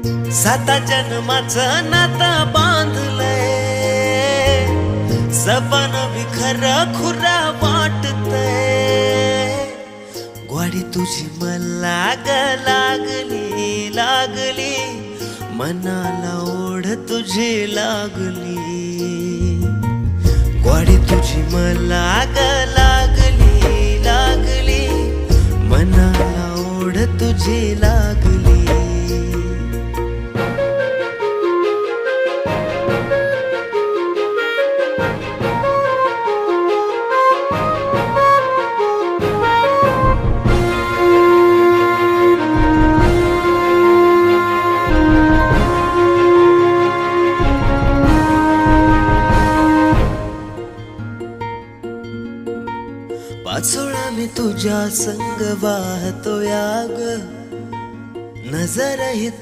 साता जन्माचं नातं बांधलंय, सपन विखर खुरा वाटतंय. ग्वाडी तुझी मला ग लागली लागली, मनाला ओढ तुझी लागली. ग्वाडी तुझी मला ग लागली लागली, मनाला ओढ तुझी लागली. पाचोळा मी तुझ्या संग वाहतो याग, नजर ही तू